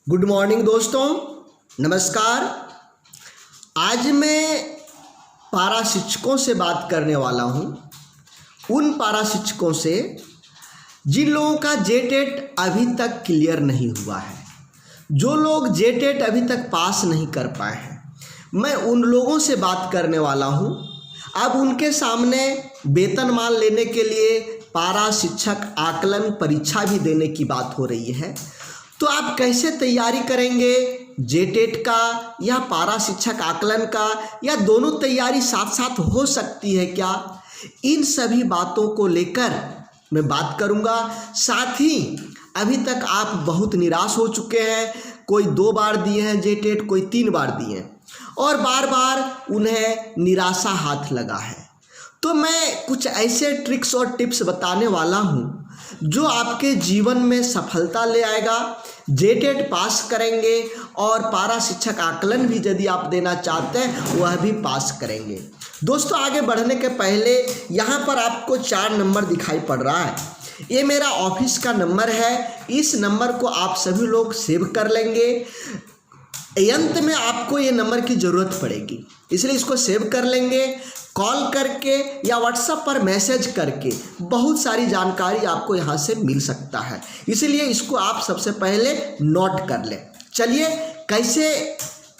Good morning दोस्तों, नमस्कार। आज मैं पारा शिक्षकों से बात करने वाला हूँ। उन पारा शिक्षकों से जिन लोगों का जेटेट अभी तक क्लियर नहीं हुआ है, जो लोग जेटेट अभी तक पास नहीं कर पाए हैं, मैं उन लोगों से बात करने वाला हूँ। अब उनके सामने वेतनमान लेने के लिए पारा शिक्षक आकलन परीक्षा भी देने की बात हो रही है। तो आप कैसे तैयारी करेंगे, जेटेट का या पारा शिक्षक आकलन का, या दोनों तैयारी साथ साथ हो सकती है क्या? इन सभी बातों को लेकर मैं बात करूंगा। साथ ही अभी तक आप बहुत निराश हो चुके हैं, कोई 2 बार दिए हैं जेटेट, कोई 3 बार दिए हैं और बार बार उन्हें निराशा हाथ लगा है। तो मैं कुछ ऐसे ट्रिक्स और टिप्स बताने वाला हूँ जो आपके जीवन में सफलता ले आएगा। जेटेट पास करेंगे और पारा शिक्षक आकलन भी यदि आप देना चाहते हैं वह भी पास करेंगे। दोस्तों, आगे बढ़ने के पहले यहाँ पर आपको 4 नंबर दिखाई पड़ रहा है। ये मेरा ऑफिस का नंबर है। इस नंबर को आप सभी लोग सेव कर लेंगे। अंत में आपको ये नंबर की ज़रूरत पड़ेगी, इसलिए इसको सेव कर लेंगे। कॉल करके या व्हाट्सएप पर मैसेज करके बहुत सारी जानकारी आपको यहाँ से मिल सकता है, इसलिए इसको आप सबसे पहले नोट कर लें। चलिए, कैसे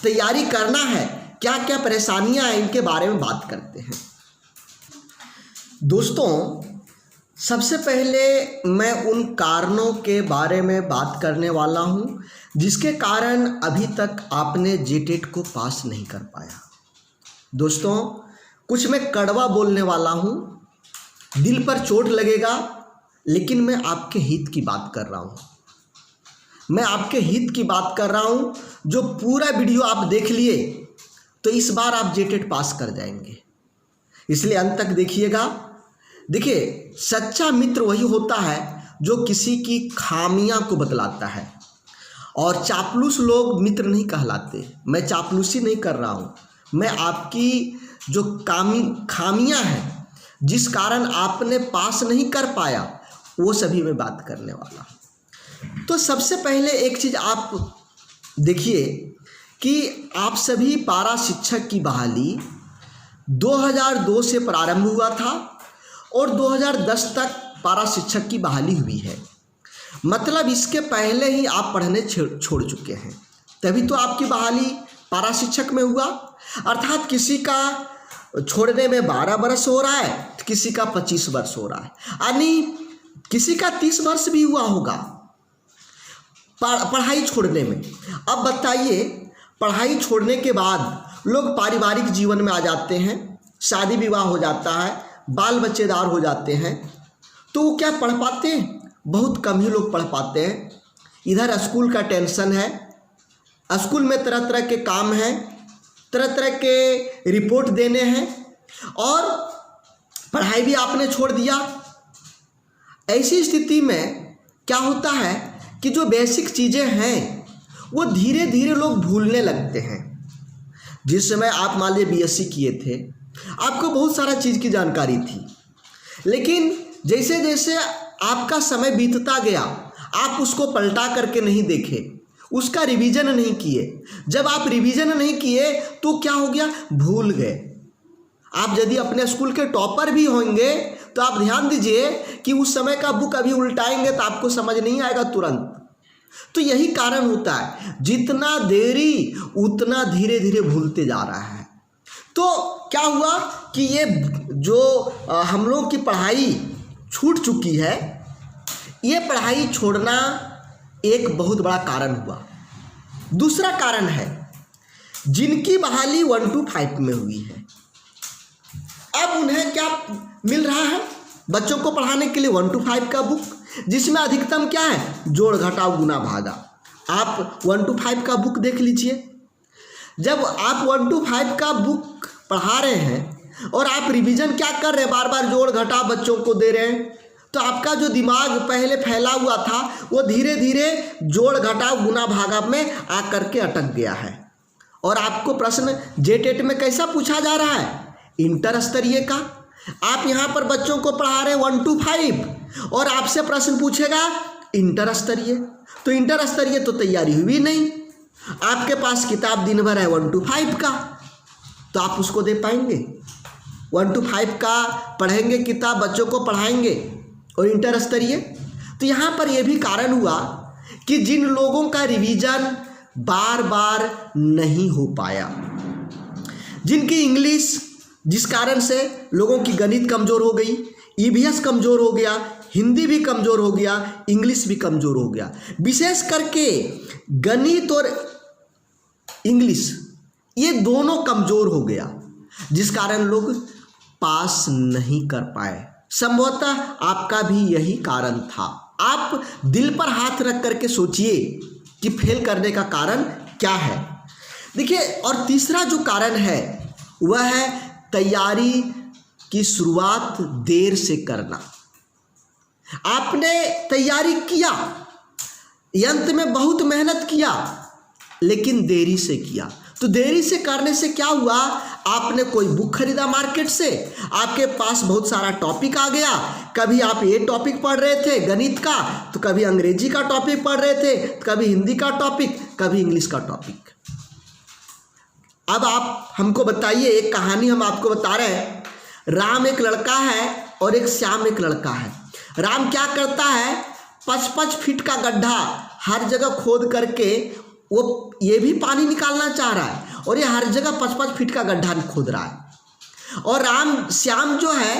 तैयारी करना है, क्या क्या परेशानियाँ हैं, इनके बारे में बात करते हैं। दोस्तों, सबसे पहले मैं उन कारणों के बारे में बात करने वाला हूँ जिसके कारण अभी तक आपने जेटेट को पास नहीं कर पाया। दोस्तों, कुछ मैं कड़वा बोलने वाला हूँ, दिल पर चोट लगेगा, लेकिन मैं आपके हित की बात कर रहा हूँ। मैं आपके हित की बात कर रहा हूँ। जो पूरा वीडियो आप देख लिए तो इस बार आप जेटेट पास कर जाएंगे, इसलिए अंत तक देखिएगा। देखिए, सच्चा मित्र वही होता है जो किसी की खामियां को बतलाता है, और चापलूस लोग मित्र नहीं कहलाते। मैं चापलूसी नहीं कर रहा हूँ, मैं आपकी जो खामियां हैं जिस कारण आपने पास नहीं कर पाया वो सभी में बात करने वाला। तो सबसे पहले एक चीज़ आप देखिए कि आप सभी पारा शिक्षक की बहाली 2002 से प्रारंभ हुआ था और 2010 तक पारा शिक्षक की बहाली हुई है। मतलब इसके पहले ही आप पढ़ने छोड़ चुके हैं, तभी तो आपकी बहाली पारा शिक्षक में हुआ। अर्थात किसी का छोड़ने में 12 वर्ष हो रहा है, किसी का 25 वर्ष हो रहा है, यानी किसी का 30 वर्ष भी हुआ होगा पढ़ाई छोड़ने में। अब बताइए, पढ़ाई छोड़ने के बाद लोग पारिवारिक जीवन में आ जाते हैं, शादी विवाह हो जाता है, बाल बच्चेदार हो जाते हैं, तो वो क्या पढ़ पाते हैं? बहुत कम ही लोग पढ़ पाते हैं। इधर स्कूल का टेंशन है, स्कूल में तरह तरह के काम हैं, तरह तरह के रिपोर्ट देने हैं, और पढ़ाई भी आपने छोड़ दिया। ऐसी स्थिति में क्या होता है कि जो बेसिक चीज़ें हैं वो धीरे धीरे लोग भूलने लगते हैं। जिस समय आप मान लीजिए बीएससी किए थे, आपको बहुत सारा चीज़ की जानकारी थी, लेकिन जैसे जैसे आपका समय बीतता गया आप उसको पलटा करके नहीं देखे, उसका रिवीजन नहीं किए। जब आप रिवीजन नहीं किए तो क्या हो गया? भूल गए। आप यदि अपने स्कूल के टॉपर भी होंगे तो आप ध्यान दीजिए कि उस समय का बुक अभी उल्टाएंगे तो आपको समझ नहीं आएगा तुरंत। तो यही कारण होता है, जितना देरी उतना धीरे धीरे भूलते जा रहा है। तो क्या हुआ कि ये जो हम लोगों की पढ़ाई छूट चुकी है, ये पढ़ाई छोड़ना एक बहुत बड़ा कारण हुआ। दूसरा कारण है जिनकी बहाली 1 to 5 में हुई है, अब उन्हें क्या मिल रहा है? बच्चों को पढ़ाने के लिए 1 to 5 का बुक, जिसमें अधिकतम क्या है? जोड़ घटाव गुना भागा। आप 1 to 5 का बुक देख लीजिए। जब आप 1 to 5 का बुक पढ़ा रहे हैं और आप रिवीजन क्या कर रहे हैं? बार बार जोड़ घटाव बच्चों को दे रहे हैं, तो आपका जो दिमाग पहले फैला हुआ था वो धीरे धीरे जोड़ घटाव गुना भागा में आकर के अटक गया है। और आपको प्रश्न जेटेट में कैसा पूछा जा रहा है? इंटर स्तरीय का। आप यहाँ पर बच्चों को पढ़ा रहे हैं 1 to 5 और आपसे प्रश्न पूछेगा इंटर स्तरीय, तो इंटर स्तरीय तो तैयारी हुई नहीं। आपके पास किताब दिन भर है 1 to 5 का, तो आप उसको दे पाएंगे? 1 to 5 का पढ़ेंगे किताब, बच्चों को पढ़ाएंगे, और इंटर स्तरीय? तो यहाँ पर यह भी कारण हुआ कि जिन लोगों का रिवीजन बार बार नहीं हो पाया, जिनकी इंग्लिश, जिस कारण से लोगों की गणित कमज़ोर हो गई, ईवीएस कमज़ोर हो गया, हिंदी भी कमज़ोर हो गया, इंग्लिश भी कमज़ोर हो गया, विशेष करके गणित और इंग्लिश ये दोनों कमज़ोर हो गया, जिस कारण लोग पास नहीं कर पाए। संभवतः आपका भी यही कारण था। आप दिल पर हाथ रख करके सोचिए कि फेल करने का कारण क्या है। देखिए, और तीसरा जो कारण है वह है तैयारी की शुरुआत देर से करना। आपने तैयारी किया, अंत में बहुत मेहनत किया, लेकिन देरी से किया। तो देरी से करने से क्या हुआ? आपने कोई बुक खरीदा मार्केट से, आपके पास बहुत सारा टॉपिक आ गया। कभी आप ये टॉपिक पढ़ रहे थे गणित का, तो कभी अंग्रेजी का टॉपिक पढ़ रहे थे, कभी हिंदी का टॉपिक, कभी इंग्लिश का टॉपिक। अब आप हमको बताइए, एक कहानी हम आपको बता रहे हैं। राम एक लड़का है और एक श्याम एक लड़का है। राम क्या करता है, 5-5 फीट का गड्ढा हर जगह खोद करके वो ये भी पानी निकालना चाह रहा है, और ये हर जगह 5-5 फीट का गड्ढा खोद रहा है। और श्याम जो है,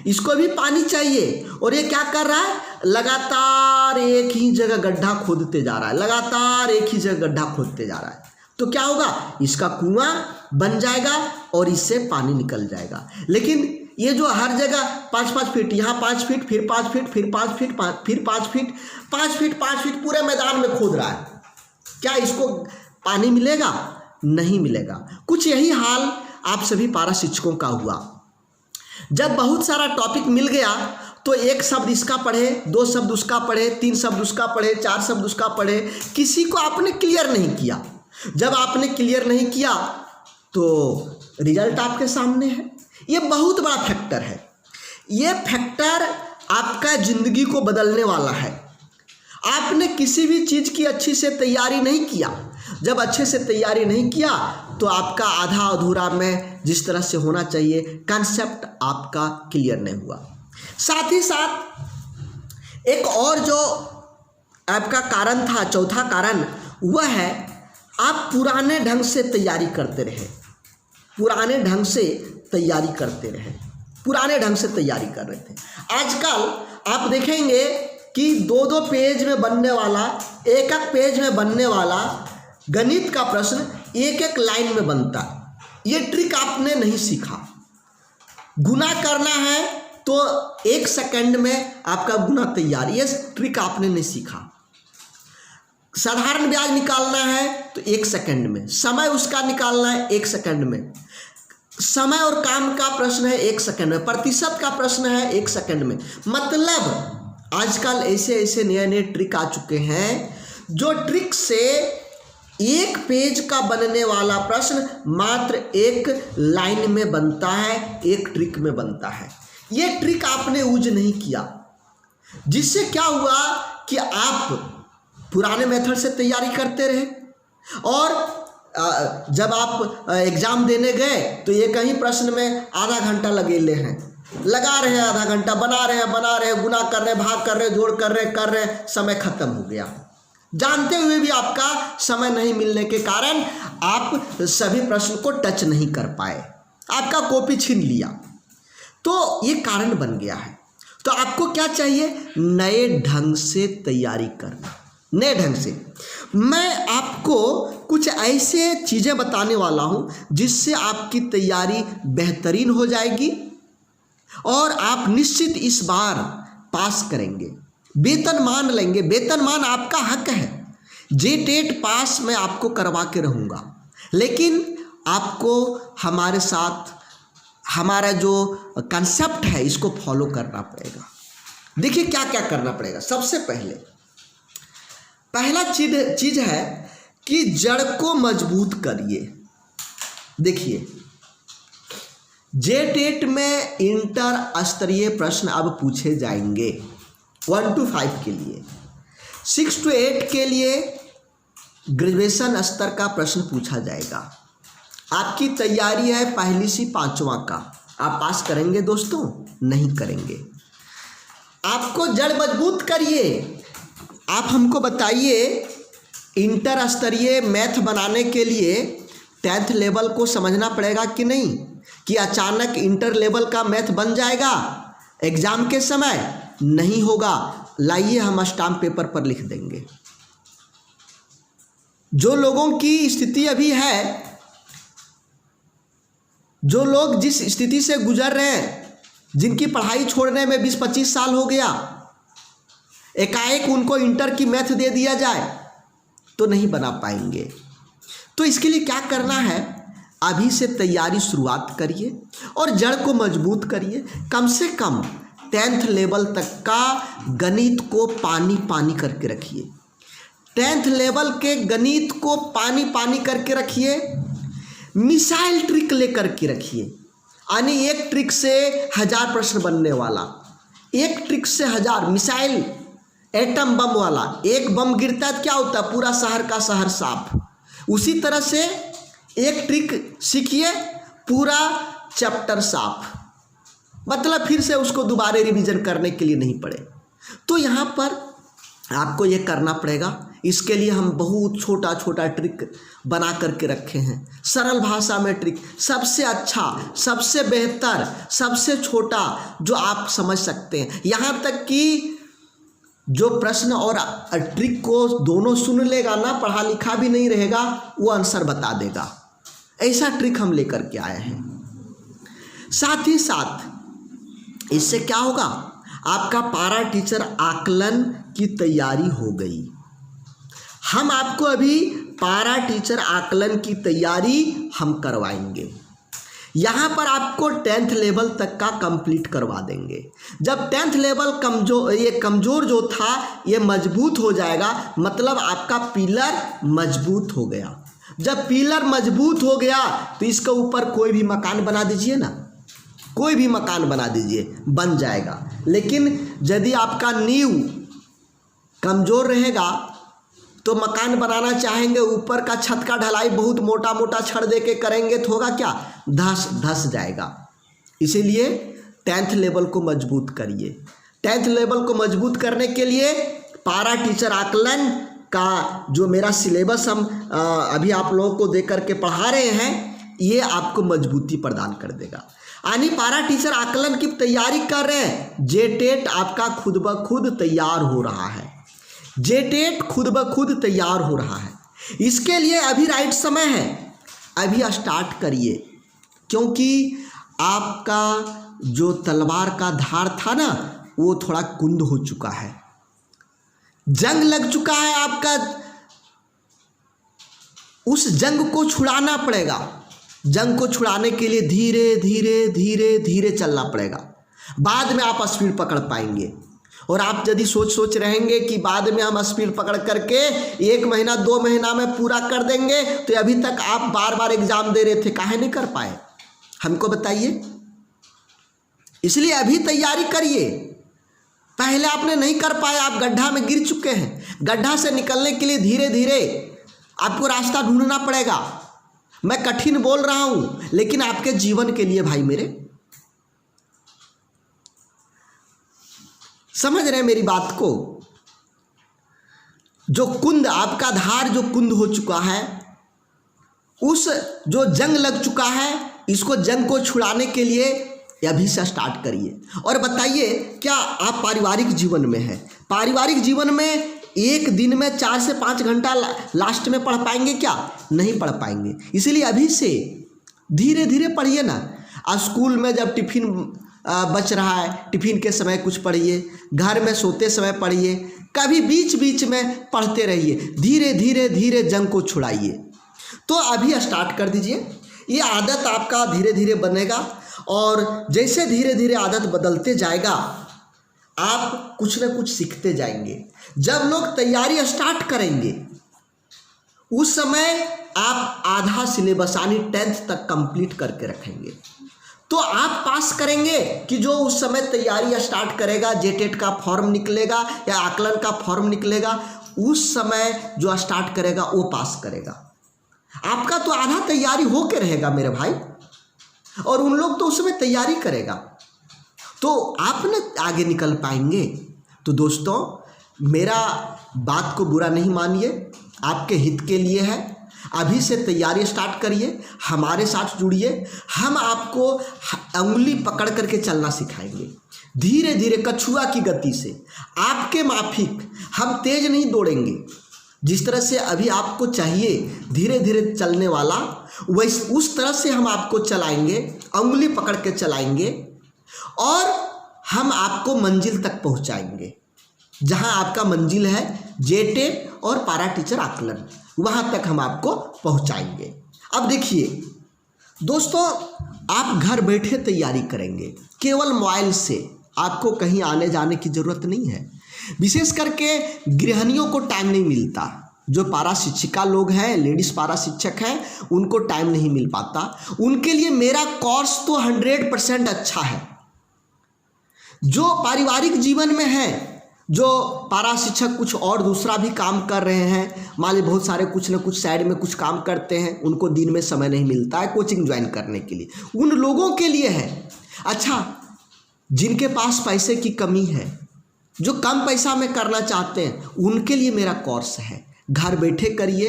इसको भी पानी चाहिए, और ये क्या कर रहा है, लगातार एक ही जगह गड्ढा खोदते जा रहा है, लगातार एक ही जगह गड्ढा खोदते जा रहा है। तो क्या होगा, इसका कुआं बन जाएगा और इससे पानी निकल जाएगा। लेकिन ये जो हर जगह 5-5 फीट, यहाँ 5 फीट, फिर 5 फीट, फिर 5 फीट, फिर 5 फीट, 5 फीट, 5 फीट पूरे मैदान में खोद रहा है, क्या इसको पानी मिलेगा? नहीं मिलेगा। कुछ यही हाल आप सभी पारा शिक्षकों का हुआ। जब बहुत सारा टॉपिक मिल गया तो एक शब्द इसका पढ़े, 2 शब्द उसका पढ़े, 3 शब्द उसका पढ़े, 4 शब्द उसका पढ़े, किसी को आपने क्लियर नहीं किया। जब आपने क्लियर नहीं किया तो रिजल्ट आपके सामने है। ये बहुत बड़ा फैक्टर है। ये फैक्टर आपका ज़िंदगी को बदलने वाला है। आपने किसी भी चीज़ की अच्छी से तैयारी नहीं किया। जब अच्छे से तैयारी नहीं किया तो आपका आधा अधूरा में जिस तरह से होना चाहिए कॉन्सेप्ट आपका क्लियर नहीं हुआ। साथ ही साथ एक और जो आपका कारण था, चौथा कारण, वह है आप पुराने ढंग से तैयारी करते रहे, पुराने ढंग से तैयारी करते रहे, पुराने ढंग से तैयारी कर रहे थे। आजकल आप देखेंगे कि 2-2 पेज में बनने वाला, 1-1 पेज में बनने वाला गणित का प्रश्न 1-1 लाइन में बनता है। ये ट्रिक आपने नहीं सीखा। गुना करना है तो 1 सेकंड में आपका गुना तैयार, ये ट्रिक आपने नहीं सीखा। साधारण ब्याज निकालना है तो 1 सेकंड में, समय उसका निकालना है 1 सेकंड में, समय और काम का प्रश्न है 1 सेकंड में, प्रतिशत का प्रश्न है 1 सेकंड में। मतलब आजकल ऐसे नए ट्रिक आ चुके हैं, जो ट्रिक से 1 पेज का बनने वाला प्रश्न मात्र 1 लाइन में बनता है, 1 ट्रिक में बनता है। ये ट्रिक आपने यूज नहीं किया, जिससे क्या हुआ कि आप पुराने मेथड से तैयारी करते रहे, और जब आप एग्ज़ाम देने गए तो ये कहीं प्रश्न में आधा घंटा लगा रहे हैं, आधा घंटा बना रहे हैं, गुना कर रहे हैं, भाग कर रहे हैं, जोड़ कर रहे हैं, समय खत्म हो गया। जानते हुए भी आपका समय नहीं मिलने के कारण आप सभी प्रश्न को टच नहीं कर पाए, आपका कॉपी छीन लिया। तो ये कारण बन गया है। तो आपको क्या चाहिए? नए ढंग से तैयारी करना, नए ढंग से। मैं आपको कुछ ऐसे चीज़ें बताने वाला हूँ जिससे आपकी तैयारी बेहतरीन हो जाएगी और आप निश्चित इस बार पास करेंगे, वेतनमान लेंगे। वेतनमान आपका हक है। जेटेट पास मैं आपको करवा के रहूँगा, लेकिन आपको हमारे साथ हमारा जो कंसेप्ट है इसको फॉलो करना पड़ेगा। देखिए क्या क्या करना पड़ेगा। सबसे पहला चीज़ है कि जड़ को मजबूत करिए। देखिए, जेटेट में इंटर स्तरीय प्रश्न अब पूछे जाएंगे 1 to 5 के लिए। 6 to 8 के लिए ग्रेजुएशन स्तर का प्रश्न पूछा जाएगा। आपकी तैयारी है पहली से 5वां का, आप पास करेंगे दोस्तों? नहीं करेंगे। आपको जड़ मजबूत करिए। आप हमको बताइए, इंटर स्तरीय मैथ बनाने के लिए 10th लेवल को समझना पड़ेगा कि नहीं? कि अचानक इंटर लेवल का मैथ बन जाएगा एग्जाम के समय? नहीं होगा। लाइए हम स्टाम्प पेपर पर लिख देंगे। जो लोगों की स्थिति अभी है, जो लोग जिस स्थिति से गुजर रहे हैं, जिनकी पढ़ाई छोड़ने में 20-25 साल हो गया, एकाएक उनको इंटर की मैथ दे दिया जाए तो नहीं बना पाएंगे। तो इसके लिए क्या करना है? अभी से तैयारी शुरुआत करिए और जड़ को मजबूत करिए। कम से कम 10th लेवल तक का गणित को पानी पानी करके रखिए। 10th लेवल के गणित को पानी पानी करके रखिए। मिसाइल ट्रिक लेकर के रखिए, यानी एक ट्रिक से 1000 प्रश्न बनने वाला, एक ट्रिक से 1000। मिसाइल एटम बम वाला, एक बम गिरता है तो क्या होता है? पूरा शहर का शहर साफ। उसी तरह से एक ट्रिक सीखिए, पूरा चैप्टर साफ। मतलब फिर से उसको दोबारा रिवीजन करने के लिए नहीं पड़े। तो यहाँ पर आपको ये करना पड़ेगा। इसके लिए हम बहुत छोटा छोटा ट्रिक बना करके रखे हैं, सरल भाषा में ट्रिक, सबसे अच्छा, सबसे बेहतर, सबसे छोटा जो आप समझ सकते हैं। यहाँ तक कि जो प्रश्न और ट्रिक को दोनों सुन लेगा ना, पढ़ा लिखा भी नहीं रहेगा, वो आंसर बता देगा। ऐसा ट्रिक हम लेकर के आए हैं। साथ ही साथ इससे क्या होगा? आपका पारा टीचर आकलन की तैयारी हो गई। हम आपको अभी पारा टीचर आकलन की तैयारी हम करवाएंगे। यहाँ पर आपको 10th लेवल तक का कंप्लीट करवा देंगे। जब 10th लेवल कमज़ोर जो था ये मजबूत हो जाएगा, मतलब आपका पिलर मजबूत हो गया। जब पिलर मजबूत हो गया तो इसके ऊपर कोई भी मकान बना दीजिए ना, कोई भी मकान बना दीजिए, बन जाएगा। लेकिन यदि आपका नींव कमज़ोर रहेगा तो मकान बनाना चाहेंगे, ऊपर का छत का ढलाई बहुत मोटा मोटा छड़ दे के करेंगे तो होगा क्या? धस जाएगा। इसीलिए 10th लेवल को मजबूत करिए। 10th लेवल को मजबूत करने के लिए पारा टीचर आकलन का जो मेरा सिलेबस हम अभी आप लोगों को दे करके पढ़ा रहे हैं, ये आपको मजबूती प्रदान कर देगा। यानी पारा टीचर आकलन की तैयारी कर रहे हैं, जेटेट आपका खुद ब खुद तैयार हो रहा है। जेटेट खुद ब खुद तैयार हो रहा है। इसके लिए अभी राइट समय है, अभी स्टार्ट करिए। क्योंकि आपका जो तलवार का धार था ना, वो थोड़ा कुंद हो चुका है, जंग लग चुका है आपका। उस जंग को छुड़ाना पड़ेगा। जंग को छुड़ाने के लिए धीरे धीरे धीरे धीरे चलना पड़ेगा। बाद में आप स्पीड पकड़ पाएंगे। और आप यदि सोच रहेंगे कि बाद में हम स्पीड पकड़ करके 1 महीना 2 महीना में पूरा कर देंगे, तो अभी तक आप बार बार एग्जाम दे रहे थे, काहे नहीं कर पाए? हमको बताइए। इसलिए अभी तैयारी करिए। पहले आपने नहीं कर पाए, आप गड्ढा में गिर चुके हैं। गड्ढा से निकलने के लिए धीरे धीरे आपको रास्ता ढूंढना पड़ेगा। मैं कठिन बोल रहा हूं, लेकिन आपके जीवन के लिए भाई मेरे, समझ रहे हैं मेरी बात को? जो कुंद आपका धार जो कुंद हो चुका है, उस जो जंग लग चुका है, इसको जंग को छुड़ाने के लिए अभी से स्टार्ट करिए। और बताइए, क्या आप पारिवारिक जीवन में हैं? पारिवारिक जीवन में एक दिन में 4 से 5 घंटा लास्ट में पढ़ पाएंगे क्या? नहीं पढ़ पाएंगे। इसीलिए अभी से धीरे धीरे पढ़िए ना। स्कूल में जब टिफिन बच रहा है, टिफिन के समय कुछ पढ़िए, घर में सोते समय पढ़िए, कभी बीच बीच में पढ़ते रहिए। धीरे धीरे धीरे जंग को छुड़ाइए। तो अभी स्टार्ट कर दीजिए। ये आदत आपका धीरे धीरे बनेगा, और जैसे धीरे धीरे आदत बदलते जाएगा, आप कुछ न कुछ सीखते जाएंगे। जब लोग तैयारी स्टार्ट करेंगे, उस समय आप आधा सिलेबस यानी 10th तक कंप्लीट करके रखेंगे। तो आप पास करेंगे कि जो उस समय तैयारी स्टार्ट करेगा, जेटेट का फॉर्म निकलेगा या आकलन का फॉर्म निकलेगा, उस समय जो स्टार्ट करेगा वो पास करेगा। आपका तो आधा तैयारी होके रहेगा मेरे भाई, और उन लोग तो उस समय तैयारी करेगा, तो आप न आगे निकल पाएंगे। तो दोस्तों मेरा बात को बुरा नहीं मानिए, आपके हित के लिए है। अभी से तैयारी स्टार्ट करिए, हमारे साथ जुड़िए, हम आपको उंगली पकड़ करके चलना सिखाएंगे, धीरे धीरे कछुआ की गति से, आपके माफिक। हम तेज नहीं दौड़ेंगे, जिस तरह से अभी आपको चाहिए धीरे धीरे चलने वाला, वैसे उस तरह से हम आपको चलाएंगे, उंगली पकड़ के चलाएंगे, और हम आपको मंजिल तक पहुंचाएंगे। जहां आपका मंजिल है जेटेट और पारा टीचर आकलन, वहां तक हम आपको पहुंचाएंगे। अब देखिए दोस्तों, आप घर बैठे तैयारी करेंगे केवल मोबाइल से, आपको कहीं आने जाने की ज़रूरत नहीं है। विशेष करके गृहिणियों को टाइम नहीं मिलता, जो पारा शिक्षिका लोग हैं, लेडीज़ पारा शिक्षक हैं, उनको टाइम नहीं मिल पाता। उनके लिए मेरा कोर्स तो 100% अच्छा है। जो पारिवारिक जीवन में है, जो पारा शिक्षक कुछ और दूसरा भी काम कर रहे हैं, मान ली बहुत सारे कुछ न कुछ साइड में कुछ काम करते हैं, उनको दिन में समय नहीं मिलता है कोचिंग ज्वाइन करने के लिए, उन लोगों के लिए है। अच्छा, जिनके पास पैसे की कमी है, जो कम पैसा में करना चाहते हैं, उनके लिए मेरा कोर्स है। घर बैठे करिए,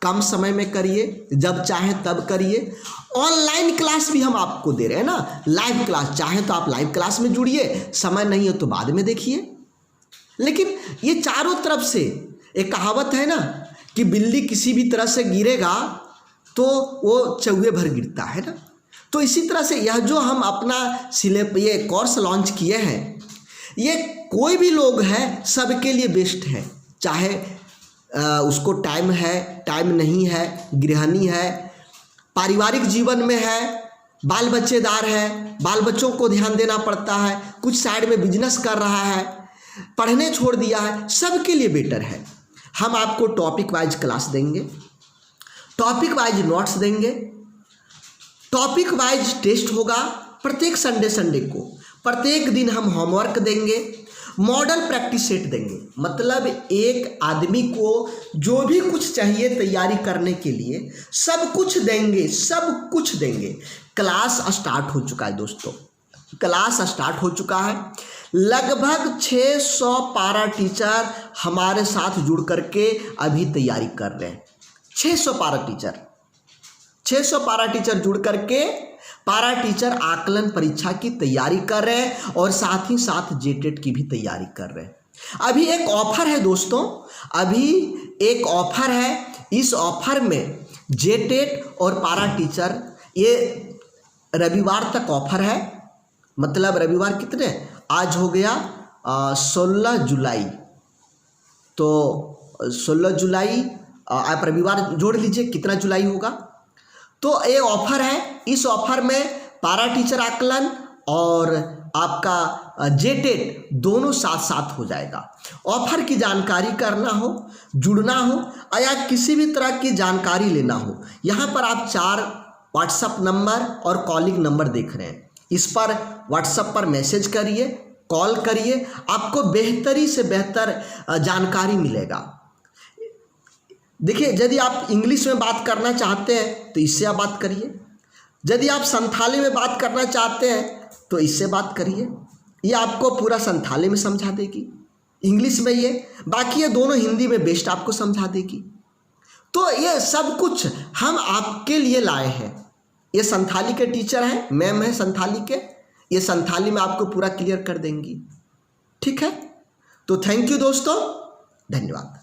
कम समय में करिए, जब चाहें तब करिए। ऑनलाइन क्लास भी हम आपको दे रहे हैं ना, लाइव क्लास, चाहें तो आप लाइव क्लास में जुड़िए, समय नहीं हो तो बाद में देखिए। लेकिन ये चारों तरफ से एक कहावत है ना कि बिल्ली किसी भी तरह से गिरेगा तो वो चौहे भर गिरता है ना, तो इसी तरह से यह जो हम अपना ये कोर्स लॉन्च किए हैं, ये कोई भी लोग है सबके लिए बेस्ट है। चाहे उसको टाइम है, टाइम नहीं है, गृहिणी है, पारिवारिक जीवन में है, बाल बच्चेदार है, बाल बच्चों को ध्यान देना पड़ता है, कुछ साइड में बिजनेस कर रहा है, पढ़ने छोड़ दिया है, सबके लिए बेटर है। हम आपको टॉपिक वाइज क्लास देंगे, टॉपिक वाइज नोट्स देंगे, टॉपिक वाइज टेस्ट होगा प्रत्येक संडे को, प्रत्येक दिन हम होमवर्क देंगे, मॉडल प्रैक्टिस सेट देंगे। मतलब एक आदमी को जो भी कुछ चाहिए तैयारी करने के लिए सब कुछ देंगे, सब कुछ देंगे। क्लास स्टार्ट हो चुका है दोस्तों, क्लास स्टार्ट हो चुका है। लगभग 600 पारा टीचर हमारे साथ जुड़ करके अभी तैयारी कर रहे हैं। 600 पारा टीचर जुड़ करके पारा टीचर आकलन परीक्षा की तैयारी कर रहे हैं, और साथ ही साथ जेटेट की भी तैयारी कर रहे हैं। अभी एक ऑफर है दोस्तों, अभी एक ऑफर है। इस ऑफर में जेटेट और पारा टीचर, ये रविवार तक ऑफर है। मतलब रविवार कितने, आज हो गया 16 जुलाई, तो 16 जुलाई आप रविवार जोड़ लीजिए कितना जुलाई होगा। तो ये ऑफर है, इस ऑफर में पारा टीचर आकलन और आपका जेटेट दोनों साथ साथ हो जाएगा। ऑफर की जानकारी करना हो, जुड़ना हो या किसी भी तरह की जानकारी लेना हो, यहाँ पर आप 4 व्हाट्सएप नंबर और कॉलिंग नंबर देख रहे हैं, इस पर व्हाट्सएप पर मैसेज करिए, कॉल करिए, आपको बेहतरी से बेहतर जानकारी मिलेगा। देखिए, यदि आप इंग्लिश में बात करना चाहते हैं तो इससे आप बात करिए, यदि आप संथाली में बात करना चाहते हैं तो इससे बात करिए, ये आपको पूरा संथाली में समझा देगी, इंग्लिश में ये, बाकी ये दोनों हिंदी में बेस्ट आपको समझा देगी। तो ये सब कुछ हम आपके लिए लाए हैं। ये संथाली के टीचर हैं, मैम है संथाली के, ये संथाली में आपको पूरा क्लियर कर देंगी। ठीक है, तो थैंक यू दोस्तों, धन्यवाद।